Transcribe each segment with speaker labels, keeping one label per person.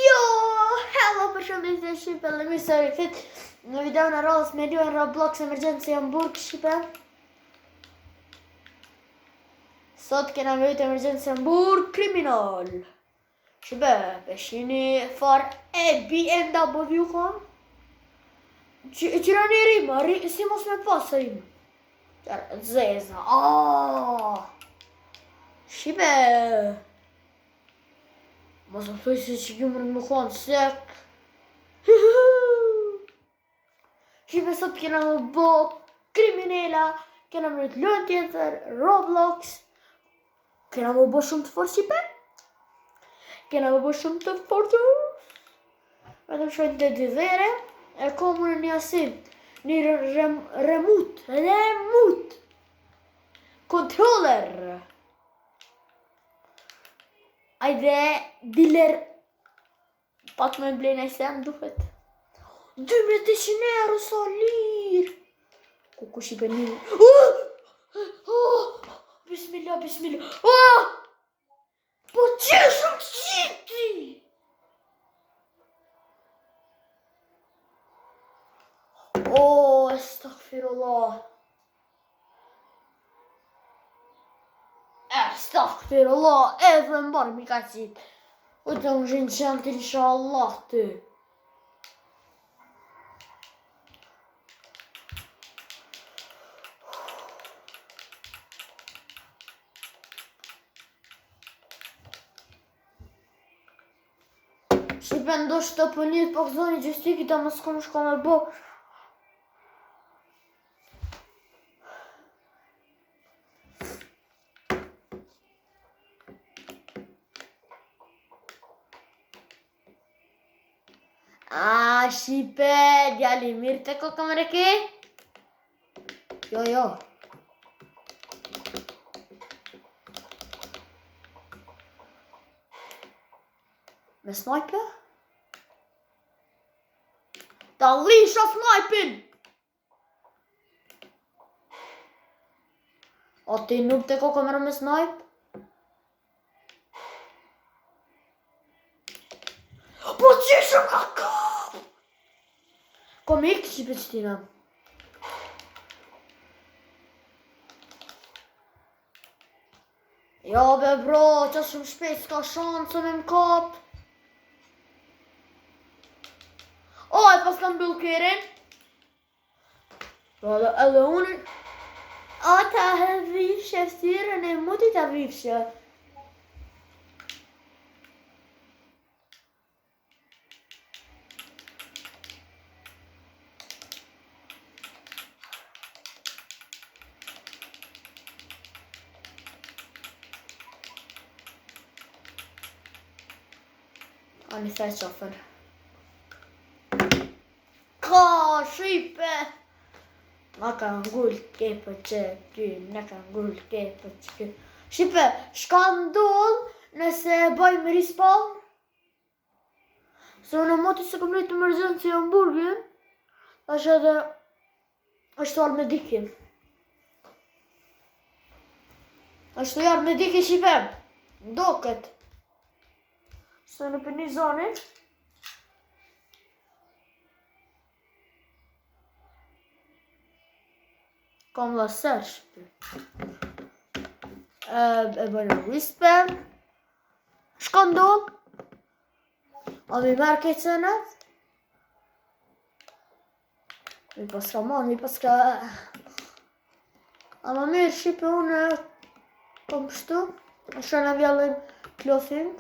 Speaker 1: Jo, hello përshëndetje Shqipe, dhe mirë se rikthit në video në radhës me luajn Roblox Emergency Hamburg Shqipe. Sot kena me luajt Emergency Hamburg Criminal. Shqipe, peshini far e BMW kom. Qira një rima, si mos me pas rima. Zeza, Shqipe. Mos më thuj se që gjumër më konë sek. Shqipe sot kena më bo kriminela, kena më rritë lojnë tjetër, Roblox. Kena më bo shumë të fort Shqipe. Kena më bo shumë të fort. Vetëm shojnë të didhere, e komune një asim, një remut, controller. Ajde, dealer, pak me blejnë e sen, duhet. 2.800 euro, sa lirë. Ku Shqipe një. Bismillah, bismillah. Po që shumë qiti. Astaghfirullah. Astaghfirullah, edhe më barë mi ka qitë. U të më gjenë qënë inshallah të. Shqipe ndoshtë të pënjit për zoni gjystikit ta më s'kom shko me bo. Shqipe, djali mirë të kokë më reke? Jo. Me sniper? Ta lisha snipin! O ti nuk të kokë më me snipe? Po që shumë ka ka! Kom ikë Shqipe qëtina. Jo be bro, që shumë shpejt s'ka shansë me m'kap. E pas kam bëllë kërën. Edhe unë. Ta vifshë ftyrën e muti ta vifshë. Një thaj qofën. Ka Shqipe! Na ka ngull kepe që ty, na ka ngull kepe që ty. Shqipe, shka ndoll nëse bajmë respawn? Se unë moti se kom rritë emergency Hamburgin, është edhe është arë me dikin. është arë me dikin Shqipe, doket. Se në për një zoni. Kam laser Shqipe. E bëjnë whisper. Shka ndonë? A mi merë këtë cenet? Mi paska man, mi paska... A ma mirë Shqipe unë kom pështu. Është në vjallin clothing.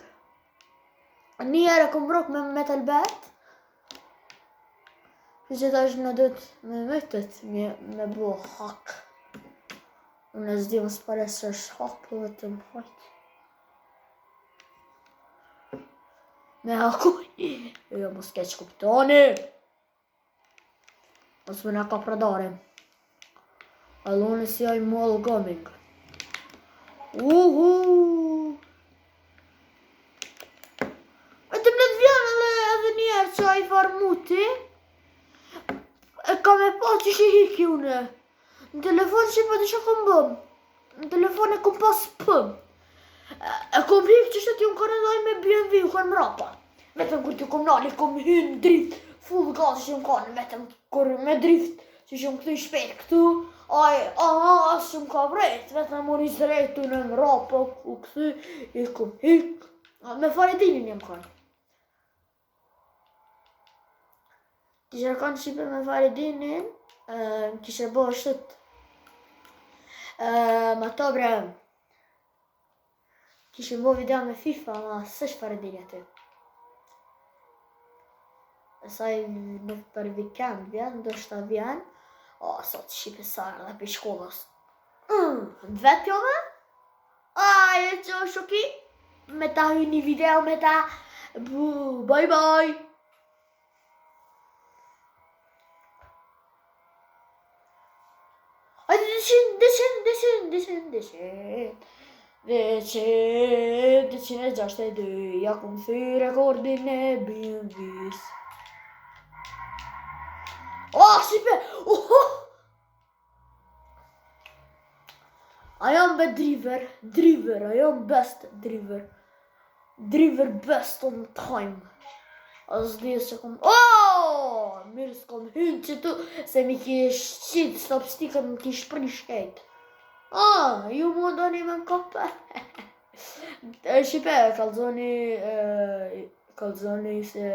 Speaker 1: Një herë kom brok me metal bat. Që ta është në dhëtë me mëtët me bo hak. Unë e zdi më s'pare së është hak, po vetëm hajt. Me hakuj. Jo, mos keq kuptoni. Mos më nga ka pradarim. Allone si aj mall gaming. Që a i farmuti e ka me pas që shi hiki une. Në telefon që pa të që kom bëm. Në telefon e kom pas pëm. E kom hik që shtë t'ju në kanë edhaj me BMW u kanë mrapa. Vetëm kur të kom nali, kom hynë drift, full gas që më kanë, vetëm kur me drift, që më këtu shpejt këtu, asë që më ka vrejt, vetëm më njës drejtu në rapa, u këtu, i kom hik, me Faredinin jam kanë. Kisha kanë Shqipe me Faredinin, kisha bo shët, ma to bre, kisha bo video me FIFA, ma sësh Faredini aty. Saj në për vikend vjen, do shta vjen, sot Shqipe sarë dhe për shkollës. Vet pjove? E që shoki, me ta hy një video, me ta, bye bye. Decine gjashtë e dy, ja kom thy rekordin e BMW-s. Shqipe! I am the driver, I am best driver. Driver best on time. As this që kom... Mirë s'kom hynë që tu, se mi kish qitë stopstikën më kish prish kejt. Ju mu doni me më kope. Shqipe, kalzoni se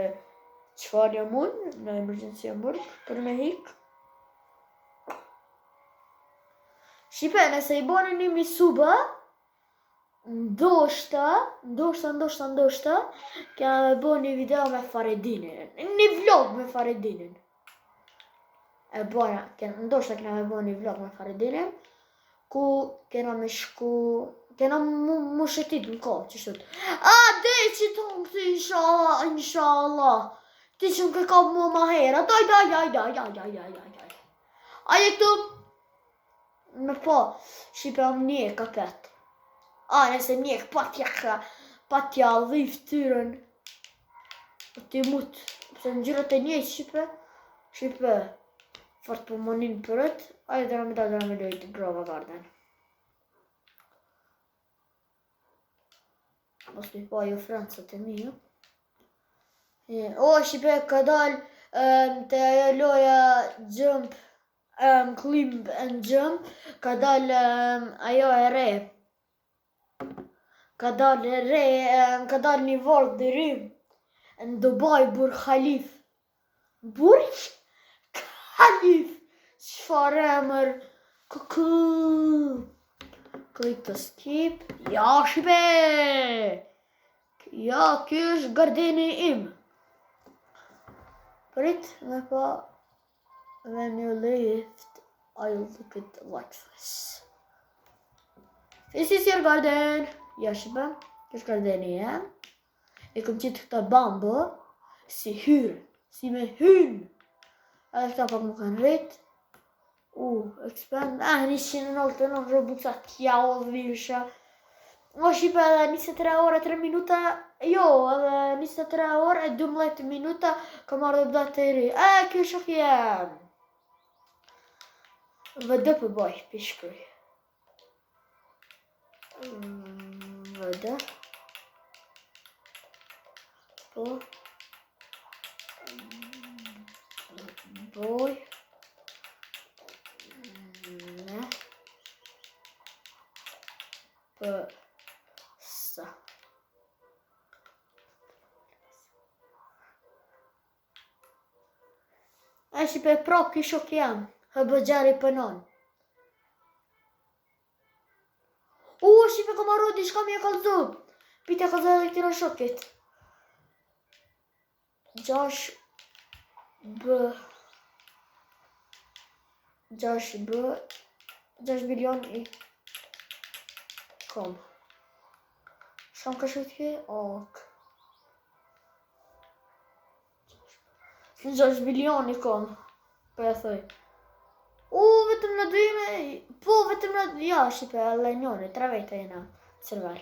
Speaker 1: qëfar jam unë, në emergency Hamburg, për me hik. Shqipe, nëse i boni një misuba, ndoshta, kena me bo një video me Faredinin, një vlog me Faredinin. Ndoshta kena me bo një vlog me Faredinin, ku kena me shku, kena mu shëtit në kohë, që shtot. Dej që tonë këtë, inshallah, ti që më ke kapë mua ma hera, daj. Aje këtu, me po, Shqipe am njek kapet. Nëse njek patja dhif tyren, ti mut, pëse në gjyrët e njek Shqipe, fort për monin për rët, aje dhe me dojtë Grova Garden. Mos mi pa jo Francët e mi, jo? Shqipe, ka dal të ajo loja jump, climb and jump, ka dal ajo e re. Ka dal një varg dhe rrim në Dubai, Burj Khalif. Burj Khalif! Qfar emër? Klik të skip. Ja, Shqipe! Ja, kjo është gardeni im. Prit, me pa, when you lift, I look it like this. This is your garden. Ja, Shqipe, kjo është gardeni jem. E kom qitë këta bambo, si hyrë, si me hynë. Edhe këta pak më kanë rritë. Expand, 199 Robuxa tja o dhvisha. Shqipe edhe 23 orë 3 minuta, jo, edhe 23 orë 12 minuta ka marrë dhe bda të ri. Kjo shok jem. Vëdë për baj, pishkëj. Vëdë. Po. Boj. Ne. Për. Sa. Shqipe prap ki shok jam. Hëbë gjari pënon. Shqipe ka marrë di shka mi e kalzu. Pite kalzu edhe këtira shokit. 6 milion i kom. Shkam ka shkët ke? 6 milion i kom. Për e thëj. Vetëm në dujme, vetëm në, ja, Shqipe, alle njone, 3 vejta jena, server.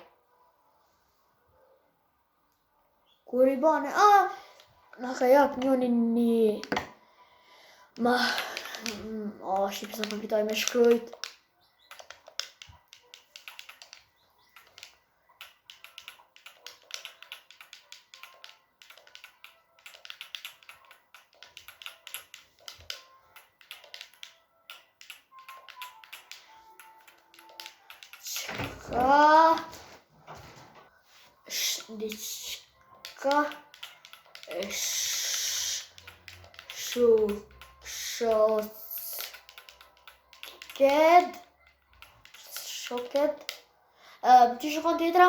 Speaker 1: Kur i bane, na ka jap njone një, Shqipe, sa përpitaj me shkrujt. diçka shoket që shkon tjetra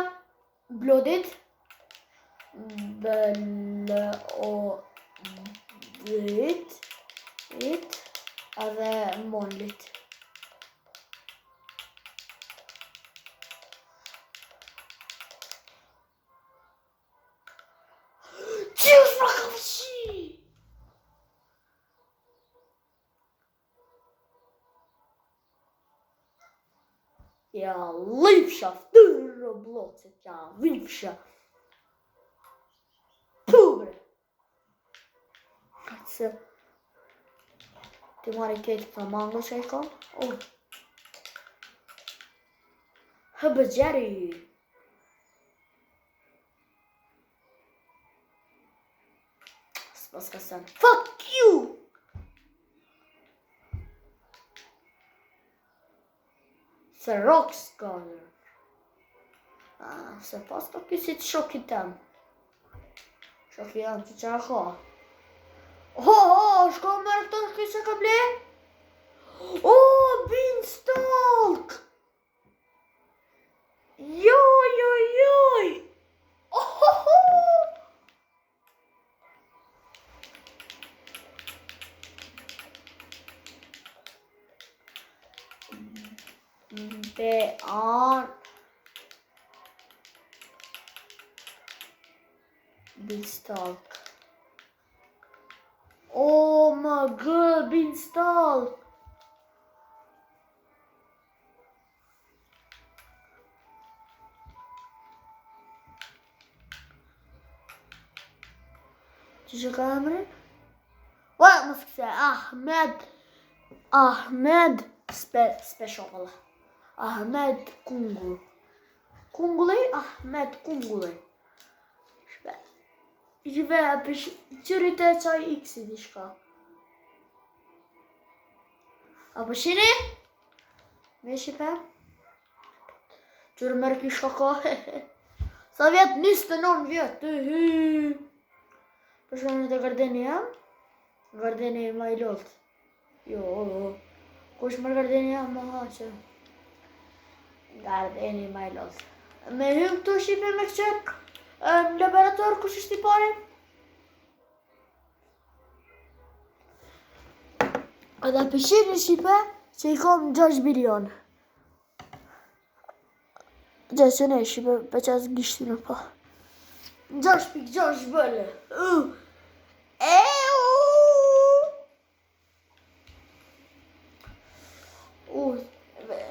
Speaker 1: blodit blodit edhe monlit. Që është pra ka fëshi? Ja lipsha ftyrë Robloxit, ja lipsha. Pubre. Se ti marri ketë këta mango që i kam. Hëbëgjeri. S'pas ka sen. Fuck you! Se Rockstar. Se pas ka kësit shokit tem. Shokit tem që qa ka. Shko mërë këto shkit që ka ble? Beanstalk! Joj! Beanstalk. Oh my god, Beanstalk! Që që ka emrin? Mos këse, Ahmed Special. Ahmed Kungull. Ahmed Kungull. Jive qërit e qaj x-i di shka. Apo shini? Me shipe? Qërë mërë ki shka ka. Sa vjetë 29 vjetë. Për shumë të gardeni jam? Gardeni ma i lot. Jo. Kush mërë gardeni jam ma haqë. Gardeni ma i lot. Me hym të shipe me këqep. Në laborator, kush është i pare? Edhe pëshirë në Shqipe, që i kom 6 bilion. Gjë që ne Shqipe, për qas gishtin pa. 6.6 bële.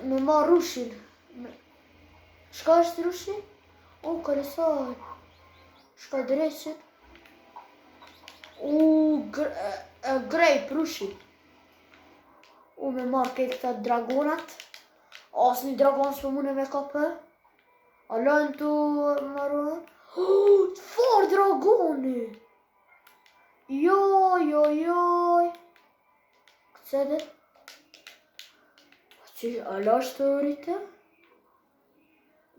Speaker 1: Me ma rushin. Shka është rushin? Kërësaj. Shka dreqin. Grape rushin. Me marrë këtë këta dragonat. Asë një dragon s'po mune me kapë. A lojnë të marrë. Të farë dragoni. Joj. Këtë edhe? A lash të rritë?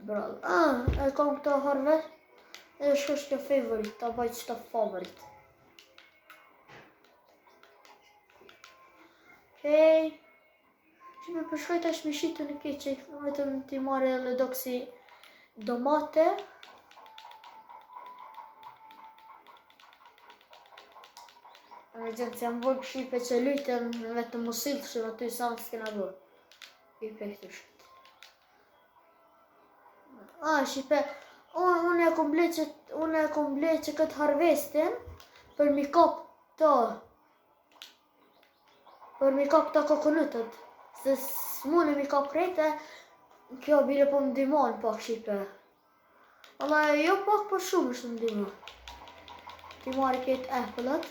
Speaker 1: Bravo. E kam këta harvet. E shkështë kjo favorit. Ta bajt qëta favorit. Okej. Që me përshkoj tash me shitu në këtë që vetëm t'i marrë edhe doksi domate. Me gjënë që jam vojnë shipe që lujtën vetëm musilë që në ty sa më s'kena bërë. I pektu shkët. Shipe, unë e kom ble që këtë harvestin për mi kap të kokonutët. Se s'mune mi kap krejte, kjo bile po më dimon pak Shipe. Alla jo pak po shumë është më dimon. Ti marri këtë applet.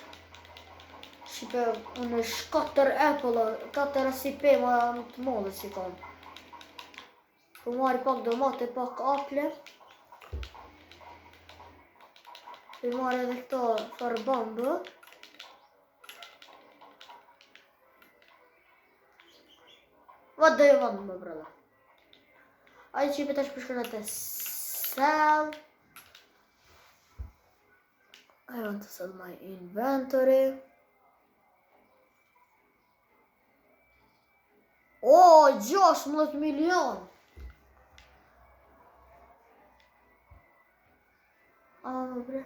Speaker 1: Shipe, unë është 4 applet, 4 asipe ma të modhe si kam. Po marri pak domate, pak aple. Po marri edhe këto farbambë. Vad do ju vëndë më brëlla. Ajde qipe tash përshkon atë sell. I want to sell my inventory. O, 16 milion! Më bre.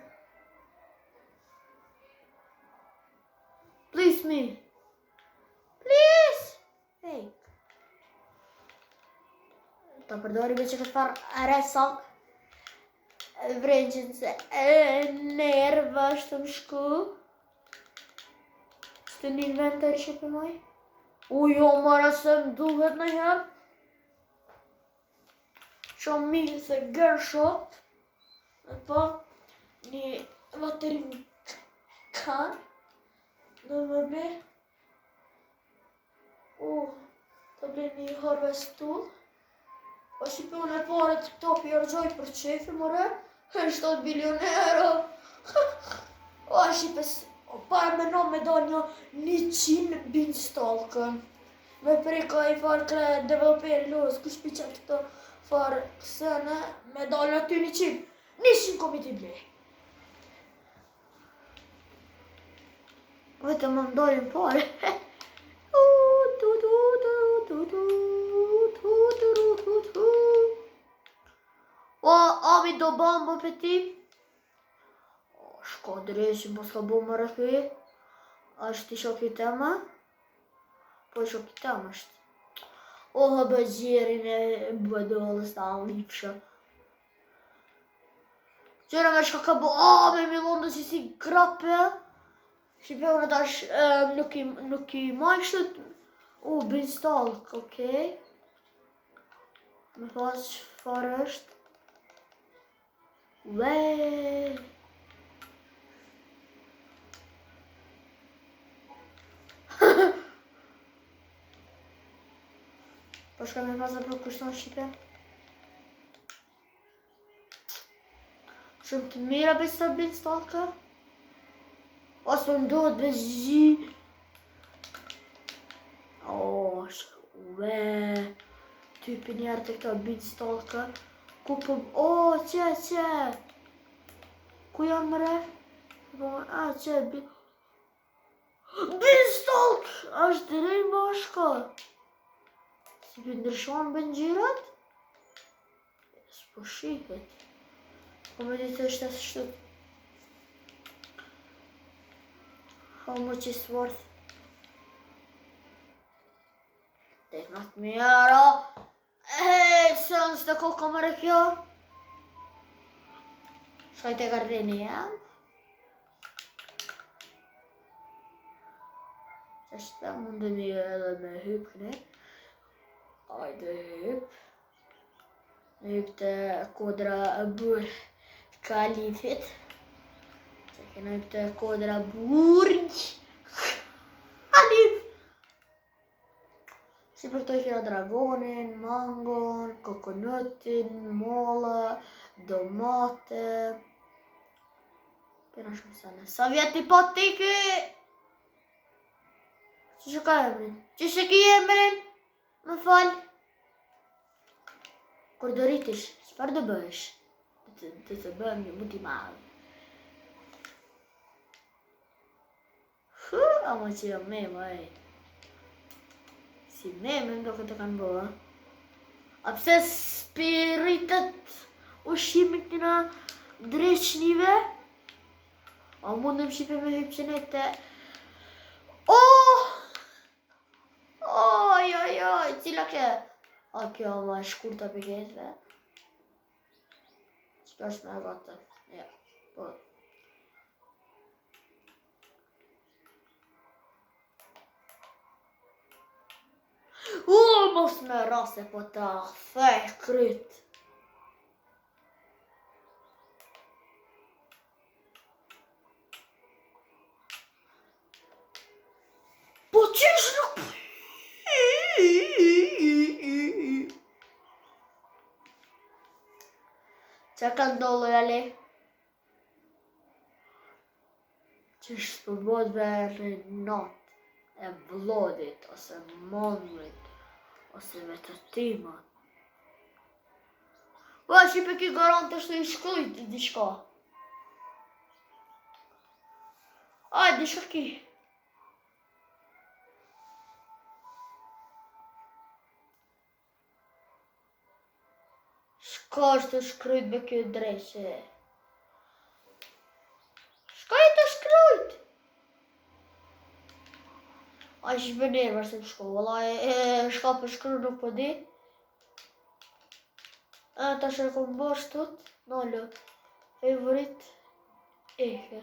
Speaker 1: Please me. Please! Hey. Ta përdori me që këtë farë resal. Vrejnë se nerva është të më shku. Së një inventar që për moj. Jo, mara se më duhet në herë. Shumë mirë se gërshot. Dhe po, një vatërim kanë. Dhe më be. Të ble një harvestull. Po që për unë e pare të topi rëgjoj për qefi, mëre. 7 bilion euro. O, shqipës. Para me no me do një 100 beanstalkën. Me prika i farë kre developeri lorës, kush piqa këto farë kësene, me do në aty 100. 100 komiti blej. Vete më mdojnë pare. O, abi do bamba për ti. Shko dresin, po s'ka bo më rëkëj. Ashtë i shoki tema. Po i shoki tema është. O, bëgjerin e bëdollës ta lipshë. Qëra me shka ka bo, me milon dhe që si grape. Shqipe unë tash nuk i majshtët. O, beanstalk, okej. Me pas që farë është. Ueee. Po shka me pasë për kushton Shqipe. Shumë të mira besa beanstalka. Ose më duhet bezgji. O, ue. Typi njerë të këta beanstalka. Ku po... O, që. Ku jam mëre? A, që, beanstalk! Ashtë dërejnë bashka. Si për ndryshon bëngjirat? S'po shihet. Po me ditë është asë shtu. How much is worth? Tek në të mjera. Se nësë të kohë kamere kjo. Shkaj të gardeni jam. Qështë mundemi edhe me hyp këne. Ajde hyp. Me hyp të kodra burë kalifit. Se kena hyp të kodra burë kalif. Si për të kena dragonin, mangon, kokonutin, molla, domate. Kena shumë sane. Sa vjeti po tiki? Që ka emrin? Që se ki emrin? Më falj. Kur do rritish, çfarë do bëhesh? Të bëhem një muti madh. Ama që jam meme, Si meme më do këtë kanë bëha. A pse spiritet ushimit të na dreqnive? A mundëm shipe me hypqenete? Oj, cila ke? A kjo ma shkurta për ketve. Qëka është me gata? Ja, po. Mos me rase po ta fej kryt. Po qesh nuk... Qa ka ndollu jale? Qesh të përbot verë not e vlodit, ose monrit, ose me të timat. Ua, shipe ki garant është i shkrujt i diçka. Aj, diçka ki. Shka është të shkrujt be kjo dreqe? Shka i të shkrujt? Aj, shipe nerva se më shko, valla shka për shkru nuk po di. Ta shë kom bërë shtut, nallo, favorit, eke.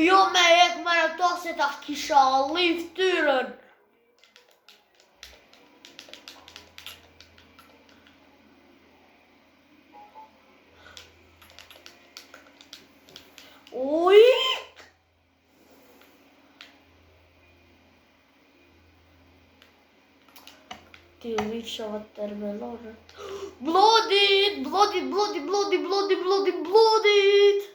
Speaker 1: Jo me jek me në to se ta kisha allif tyren. Ujk! Ti vića va termelore. Blodit! Blodit, blodit, blodit, blodit, blodit, blodit!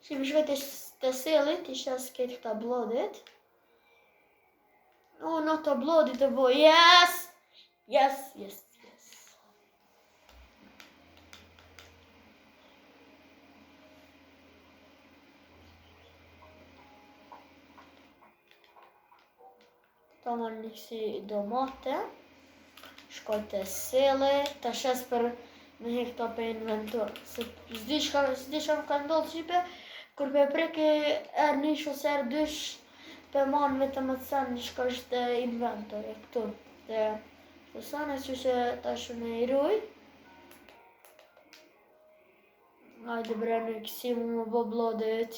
Speaker 1: Si më shkoj të selit, ishte s'ket këta blodit. O, në të blodit të boj, yes! Yes, yes, yes. Ta më njësi domate. Shkoj të selit, të shes për me hek këta për inventor. Se s'di shka më ka ndodhë qipe, kur për preke R1 ose R2 për manë vetëm të sen një shka është inventor e këtu. Të sen e që që ta shumë e i ruj. Hajde bre në kësi më bo blodit.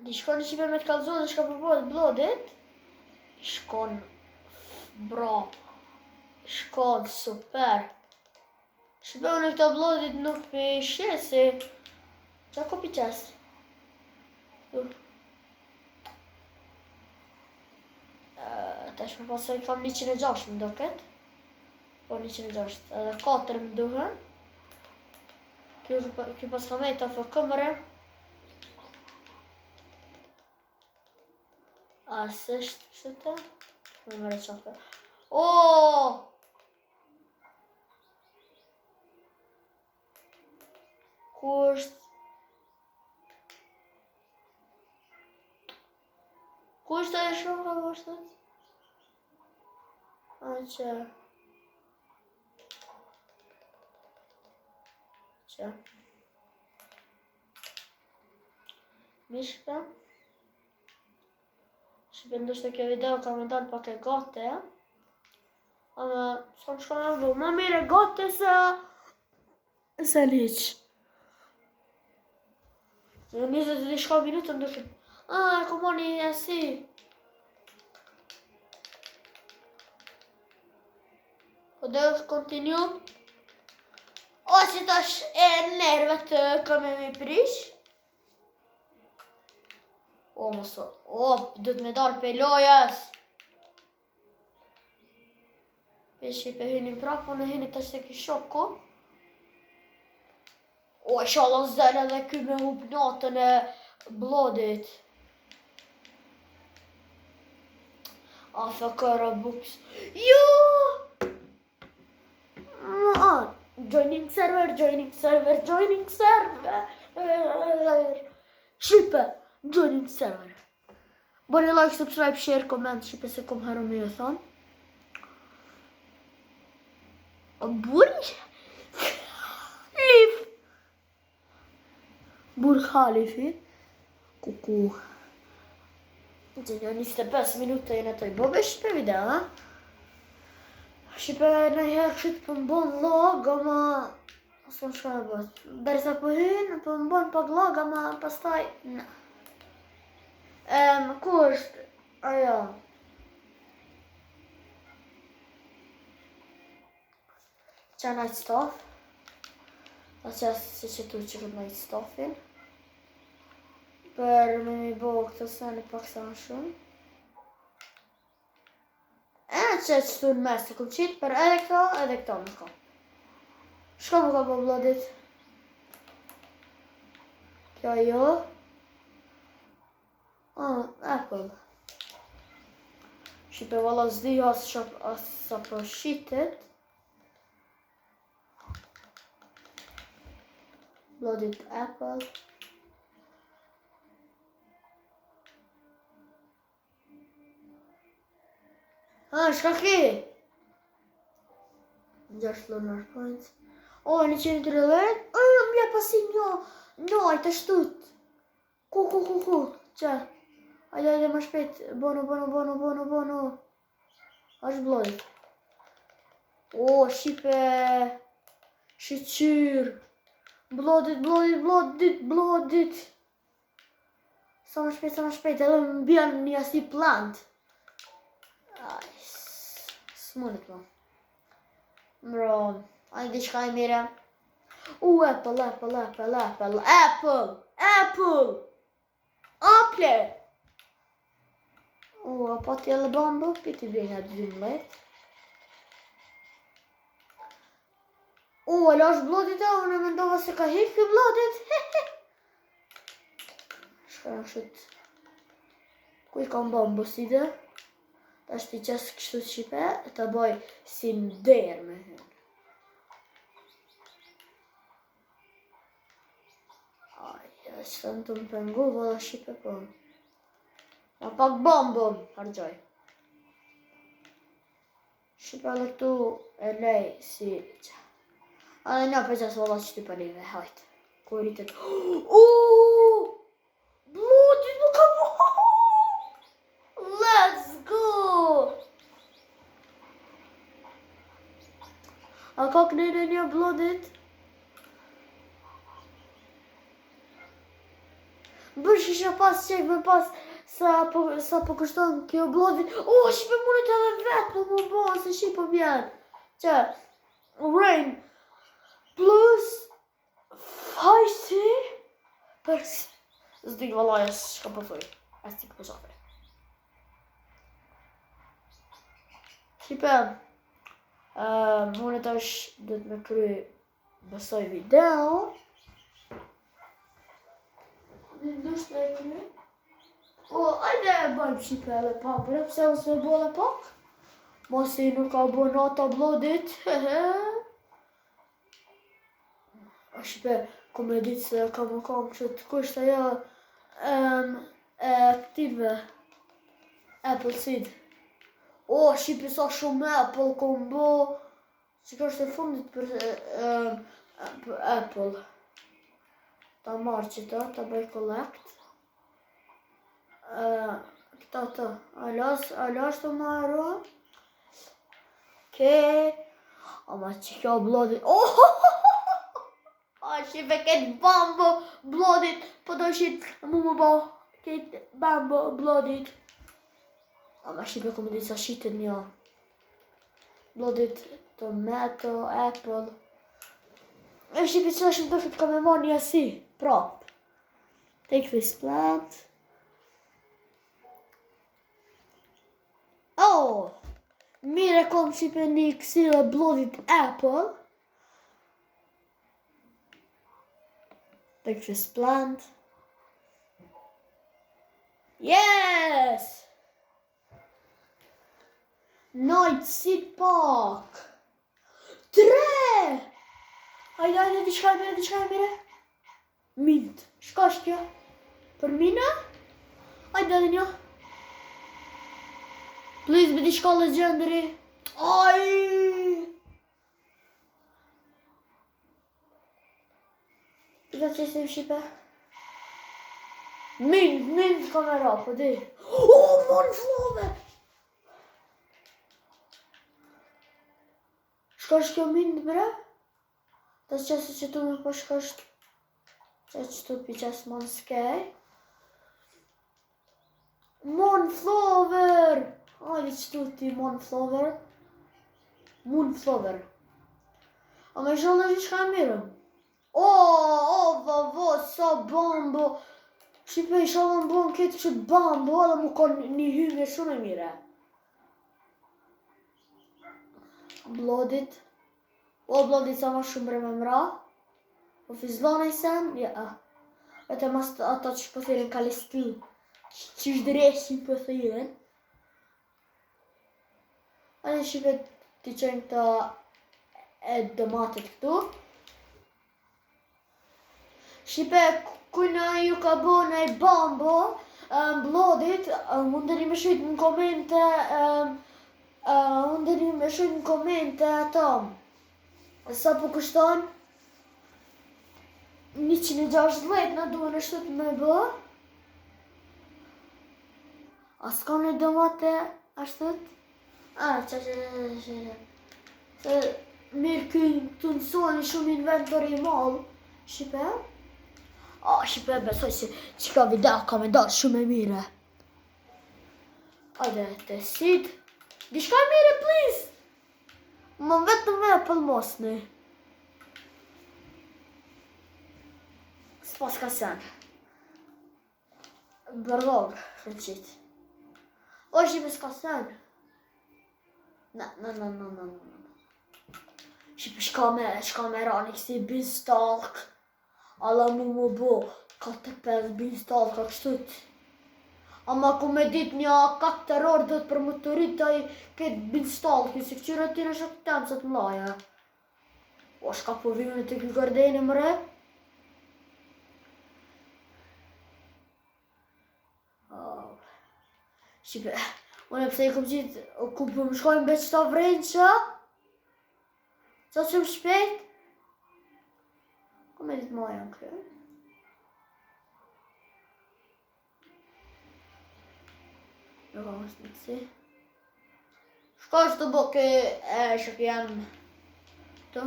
Speaker 1: Di shkon në qipe me të kalzone shka përbojt blodit. Shkon bra. Shkon super. Shqipë në këta blodit nuk për shesi. Qa ko për qes? Ta shme pasaj kam 106 më doket. Po 106. Edhe 4 më duhen. Kjo pas kam e ta fë këmëre. A, së shtë? Më mërë qafë. Oooo! Kusht? Kusht e shumë ka kushtet? A, që? Që? Mishka? Shqipe ndoshtë kjo video ka me dalë pak e gate, ama s'kam shka me vë, ma mire gate se liq. Në 20 shka minutë ndoshtë, e ku ma një esi. Po dhe është kontinu. O që tash e nerve të kam e mi prish. O, mëso, du të me dalë pe lojës. Peshi pe hynin prap, po në hyni të se ki shoko. O, shala zene dhe ky me hup natën e blodit. A, fëkëra buks. Jo! Joining server, joining server, joining server. Shqipe, joining server. Bërë like, subscribe, share, comment, shqipe se kom haru me ju thonë. Burj Khalifa. Burj Khalifa. Kuku. Që një 25 minutë e në toj bobe shqipe video, ha? Shqipe në herë qëtë për mbon log, ama së më shka me bët. Derisa për hynë, për mbon pak log, ama pastaj, në. Ku është, ajo? Qa night stuff. A që që tu që këtë night stuffin. Për me mi bo këtë sene pak sa më shumë. që qëtu në mes të kom qitë, për edhe këta më ka. Shka më ka po vlodit? Kjo jo. Apple. Shqipe valla zdi asë sa po shqitet. Vlodit Apple. Shka ki? 6 lunar points. Në 130. Mja pasi një ajtë shtut. Ku. Qa? Ajde ma shpejt. Bono. Ashtë blodit. Shqipe. Shqyr. Blodit. Sa ma shpejt. Edhe më bjen një asi plant. Smunit po. Bro, ajde diçka e mire. Apple. Apple! Pa t'jellë bambu, piti bjenja 12. Ala është blodit e, unë e mendova se ka hik kjo blodit. Shka në shët. Kuj kam bambu si dhe? Ta është i qesë kështu Shqipe, e ta boj si mderë me hyn. Që të në të më pengu, vëlla Shqipe po. Ma pak bambëm, hargjoj. Shqipe edhe këtu e lej si që. Edhe një për qasë vëlla që ty për live, hajtë. Ku rritet. Blodit më ka po! Let's go! A ka kënejnë një blodit? Bërsh isha pas qek me pas sa po kushton kjo blodit. Shqipe mundet edhe vetë më bo, se Shqipe bjen. Që, rain plus 5C për zdik valajës shka përthoj. E stik për qafe. Shqipe, mundet është dhët me kry besoj video. Ndështë e kry. Ajde e bëjmë Shqipe edhe pak, pse ose me bo edhe pak? Mosi nuk ka bo nata blodit. Shqipe, kom e ditë se kam që të kusht ajo aktive Apple Seed. Shqipe sa shumë Apple kom bo. Që ka është e fundit për Apple. Ta marrë që ta bëj collect. Këta të, alas të marrë. Ama që kjo blodit. Shqipe këtë bambo blodit. Po do shqit mu më bo këtë bambo blodit. Ama Shqipe ku më ditë sa shqitin një. Blodit tomato, apple. Shqipe që është më dëshët ka me marrë një asi. Prap. Take this plant. Mire kom Shqipe një kësile blodit apple. Take this plant. Yes! Night seed pak. 3! Ajde, diçka e mire. Mint. Shka është kjo? Për mina? Ajde edhe një. Please be diçka legendary. Pika që se Shqipe. Mint kamera, po di. Monflove! Shka është kjo mint, bre? Ta qësë që tu me po shka është. Që tu pi qësë mon skej. Monflover! Ajde që tu ti Monflover. A me shallë dhe shka e mirëm. Vavo, sa bambo. Shqipe i shallë në bon këtë që bambo, edhe mu ka një hyve shumë e mire. Bloodit. O, Bloodit sa ma shumë bre me mra. Po fizlona i sen, ja. Vetëm ata që po thirin kalistil. Që shdreshin po thirin. Ani shipe t'i qenë këta e domatet këtu. Shipe kujna ju ka bo në i bambo Bloodit, mundeni me shujt në komente mundeni me shujt në komente ato sa po kushton 160 na duhen e shtot me bë. A s'ka në domate ashtot? Se mirë këtu nësoni shumë inventori i malë. Shipe? Shipe besoj se që ka video ka me dalë shumë e mire. Ajde të sit. Dishka mire, please! Më vetëm me pëllmosni. S'pas ka sen. Bërlog, shëqit. O, shipe s'ka sen. No. Shipe shka me rani kësi Beanstalk. Alla mu bo 4-5 Beanstalk ka kështut. Ama ku me dit një 4 orë dhët për më të rritaj këtë Beanstalk, si këqyre tine shak temë së të mlaja. O, shka po vime të këtë gardeni mëre? Shipe, unë e pëse i kom qitë, ku për më shkojnë beq të vrejnë që? Qa që më shpejt? Ku me ditë maja në kërë? Në ka mështë në kësi. Shko është të boke e shak jam të.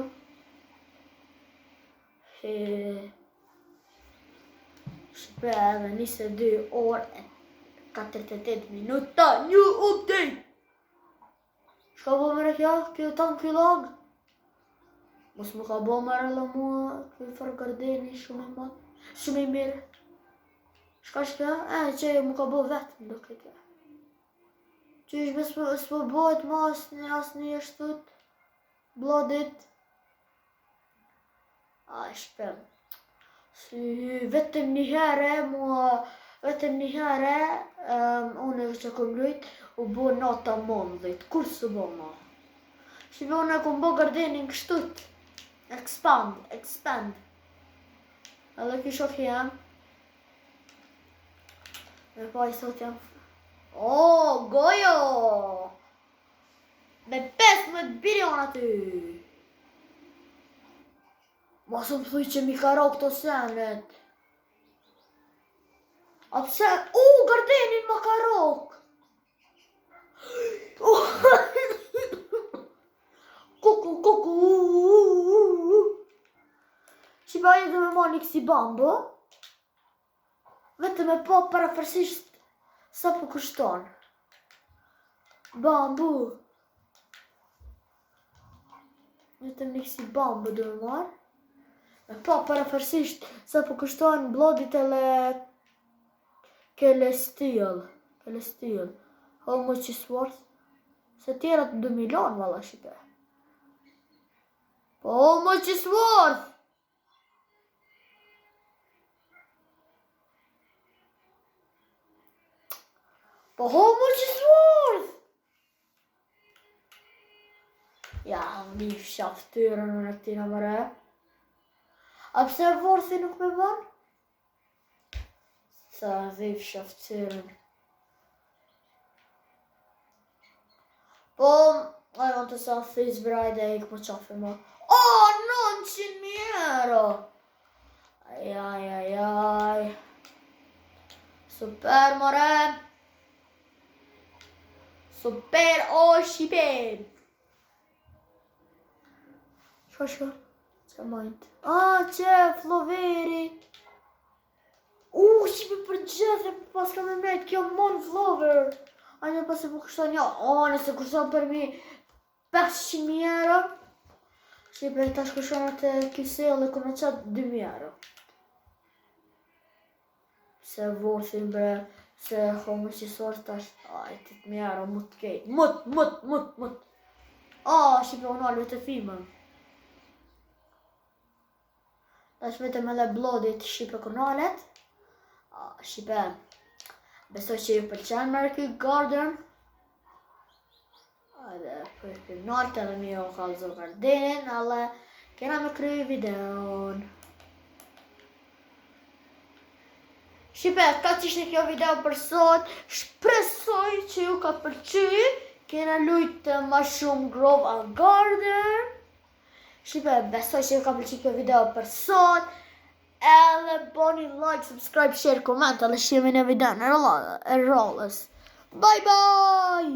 Speaker 1: Shipe edhe 22 orë 48 minuta, new update! Shka bo mërë kja, kjo tanë kilog? Mos më ka bo mërë la mua, kjo i farë gardeni shumë i mirë. Shka shka? Që më ka bo vetë më do këtë. Që ishbe s'po bojt ma asni eshtut, Bloodit. Shpem. Vetëm një herë mua, unë që kom lujt, u bo nata mondit, kur së bo ma. Shive unë e kom bo gardenin kështut, expand. Edhe kisho kjem. Me pa i sot jam. Gojo! Me 15 bilion aty. Mos më thuj që mi ka ro këto senet. A pëse? Gardenin ma ka rok! Kuku! Shiba e dhe me ma një kësi bambo. Vetëm e po parafërsisht sa po kushton. Bambu. Vetëm një kësi bambo dhe me marë. E po parafërsisht sa po kushton Bloodit e le Celestial. How much is worth? Se tjera të 2 milion valla shipe. Po how much is worth? Po how much is worth? Ja, mi shaftyrën në tina mëre. A pse worthi nuk me ban? Sa dhif shaftyrën. Po, I want to sell this bride e ik po qafe ma. 900.000 euro! Ajajajaj. Super, more! Super, shipe! Shko? Qa majt? Qef, loveri! Shipe për gjithë, pas ka me mrejt, kjo mon flower! Ajme pas e po kushton një, nëse kushton për mi 500.000 euro. Shipe tash kushton atë kisel e kënë qatë 2.000 euro. Se vorthin bre, se homo qësor tash, 8.000 euro, mut kejt, mut. Shqipe unë alë të filmën. Tash vetëm edhe blodit Shqipe kanalet. Shqipe, besoj që ju pëlqen Mercury Garden. Edhe për të nartë edhe mi o kalzo gardenin, ale kena me kry videon. Shqipe, ka që ishte kjo video për sot, shpresoj që ju ka pëlqy, kena lujtë ma shumë Grove and Garden. Shqipe, besoj që ju ka pëlqy kjo video për sot, edhe boni like, subscribe, share, comment, edhe shqime në video në rollës. Bye bye!